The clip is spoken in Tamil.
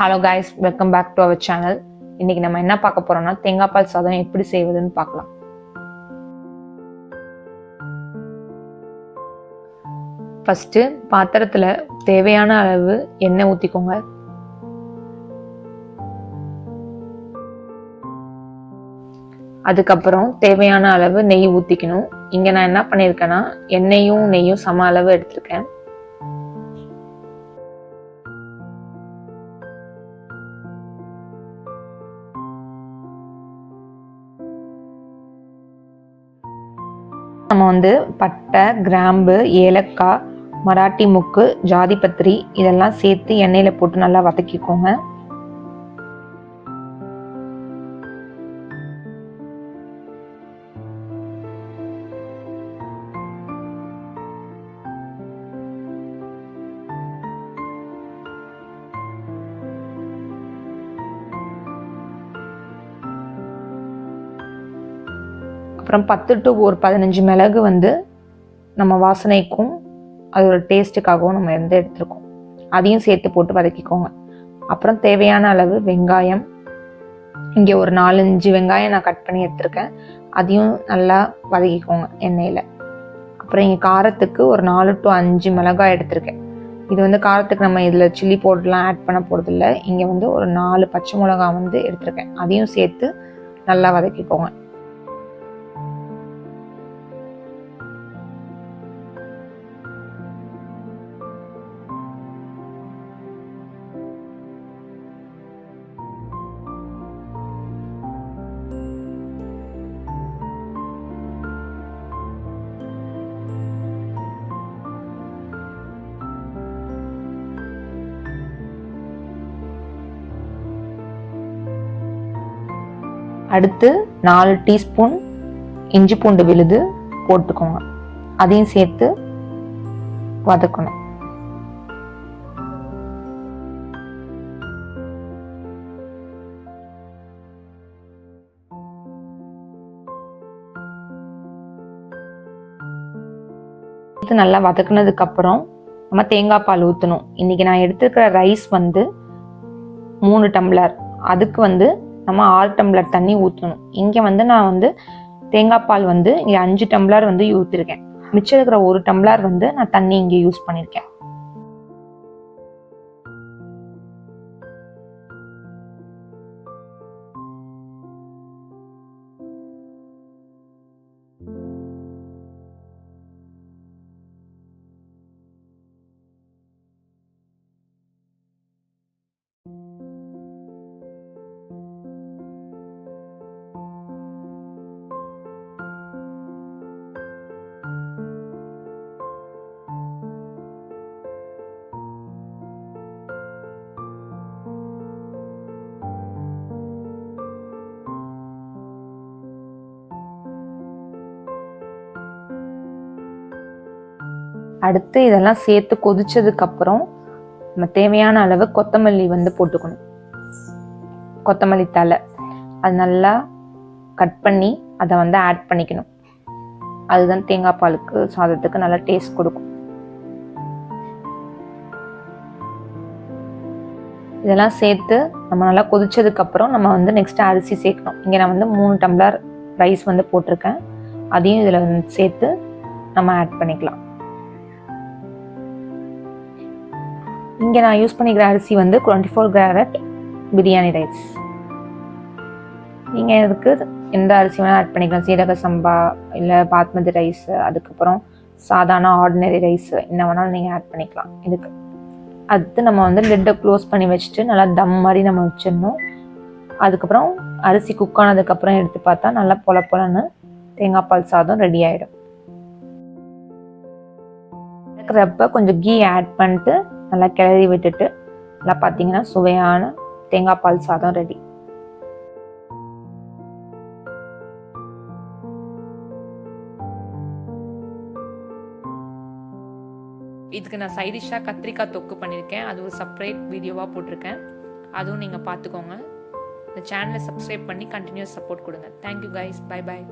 Hello guys, welcome back to our channel. இன்னைக்கு நம்ம என்ன பார்க்க போறோம்னா தேங்காய் பால் சாதம் எப்படி செய்வதுன்னு பார்க்கலாம். ஃபர்ஸ்ட் பாத்திரத்துல தேவையான அளவு எண்ணெய் ஊற்றிக்கோங்க. அதுக்கப்புறம் தேவையான அளவு நெய் ஊற்றிக்கணும். இங்கே நான் என்ன பண்ணியிருக்கேன்னா எண்ணெயும் நெய்யும் சம அளவு எடுத்திருக்கேன். நம்ம பட்டை, கிராம்பு, ஏலக்காய், மராட்டி முக்கு, ஜாதிபத்திரி இதெல்லாம் சேர்த்து எண்ணெயில் போட்டு நல்லா வதக்கிக்கோங்க. அப்புறம் 10 to 15 மிளகு நம்ம வாசனைக்கும் அதோட டேஸ்ட்டுக்காகவும் நம்ம எடுத்துருக்கோம். அதையும் சேர்த்து போட்டு வதக்கிக்கோங்க. அப்புறம் தேவையான அளவு வெங்காயம், இங்கே ஒரு 4-5 வெங்காயம் நான் கட் பண்ணி எடுத்திருக்கேன். அதையும் நல்லா வதக்கிக்கோங்க எண்ணெயில். அப்புறம் இங்கே காரத்துக்கு ஒரு 4 to 5 மிளகாய் எடுத்திருக்கேன். இது காரத்துக்கு நம்ம இதில் சில்லி பவுடர்லாம் ஆட் பண்ண போகிறதில்ல. இங்கே ஒரு 4 பச்சை மிளகாய் எடுத்திருக்கேன். அதையும் சேர்த்து நல்லா வதக்கிக்கோங்க. அடுத்து 4 டீஸ்பூன் இஞ்சி பூண்டு விழுது போட்டுக்கோங்க. அதையும் சேர்த்து வதக்கணும். நல்லா வதக்குனதுக்கு அப்புறம் நம்ம தேங்காய் பால் ஊற்றணும். இன்னைக்கு நான் எடுத்துக்கிற ரைஸ் 3 டம்ளர். அதுக்கு நம்ம 6 டம்ளர் தண்ணி ஊற்றணும். இங்கே நான் தேங்காய் பால் இங்கே 5 டம்ளர் ஊற்றிருக்கேன். மிச்சம் இருக்கிற 1 டம்ளர் நான் தண்ணி இங்கே யூஸ் பண்ணியிருக்கேன். அடுத்து இதெல்லாம் சேர்த்து கொதிச்சதுக்கு அப்புறம் நம்ம தேவையான அளவு கொத்தமல்லி போட்டுக்கணும். கொத்தமல்லி தழை அது நல்லா கட் பண்ணி அதை ஆட் பண்ணிக்கணும். அதுதான் தேங்காய் பாலுக்கு சாதத்துக்கு நல்லா டேஸ்ட் கொடுக்கும். இதெல்லாம் சேர்த்து நம்ம நல்லா கொதிச்சதுக்கு அப்புறம் நம்ம நெக்ஸ்ட் அரிசி சேர்க்கணும். இங்கே நான் 3 டம்ளர் ரைஸ் போட்டிருக்கேன். அதையும் இதில் சேர்த்து நம்ம ஆட் பண்ணிக்கலாம். இங்கே நான் யூஸ் பண்ணிக்கிற அரிசி 24 கேரட் பிரியாணி ரைஸ். நீங்கள் இதுக்கு எந்த அரிசி வேணால் ஆட் பண்ணிக்கலாம். சீரக சம்பா இல்லை பாஸ்மதி ரைஸ், அதுக்கப்புறம் சாதாரண ஆர்டினரி ரைஸ் என்ன வேணாலும் நீங்கள் ஆட் பண்ணிக்கலாம் இதுக்கு. அடுத்து நம்ம லிட்டை க்ளோஸ் பண்ணி வச்சுட்டு நல்லா தம் மாதிரி நம்ம வச்சிடணும். அதுக்கப்புறம் அரிசி குக் ஆனதுக்கப்புறம் எடுத்து பார்த்தா நல்லா பொலன்னு தேங்காய் பால் சாதம் ரெடி ஆகிடும். இருக்கிறப்ப கொஞ்சம் கீ ஆட் பண்ணிட்டு நல்லா கிளறி விட்டுட்டு நல்லா பார்த்தீங்கன்னா சுவையான தேங்காய் பால் சாதம் ரெடி. இதுக்கு நான் சைடிஷாக கத்திரிக்காய் தொக்கு பண்ணியிருக்கேன். அது ஒரு செப்பரேட் வீடியோவாக போட்டிருக்கேன். அதுவும் நீங்கள் பார்த்துக்கோங்க. இந்த சேனலை சப்ஸ்கிரைப் பண்ணி கண்டினியூஸ் சப்போர்ட் கொடுங்க. Thank you guys. Bye bye.